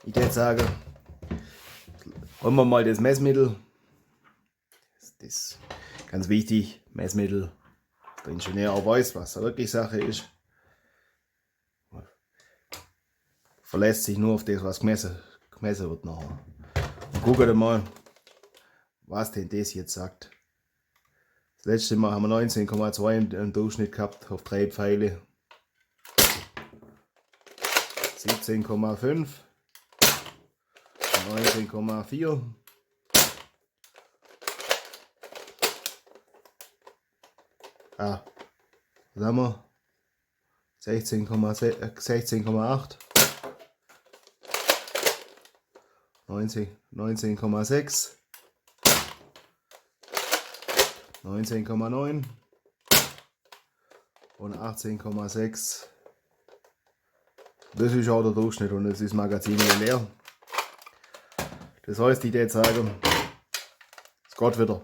Ich würde sagen, holen wir mal das Messmittel. Das ist ganz wichtig, Messmittel. Dass der Ingenieur auch weiß, was da wirklich Sache ist. Verlässt sich nur auf das, was gemessen wird nachher. Und gucken mal, was denn das jetzt sagt. Das letzte Mal haben wir 19,2 im Durchschnitt gehabt auf 3 Pfeile. 17,5, 19,4. Was haben wir? 16,8. 19,6. 19,9 und 18,6. Das ist auch der Durchschnitt und jetzt ist das Magazin leer. Das heißt, ich würde sagen, es geht wieder.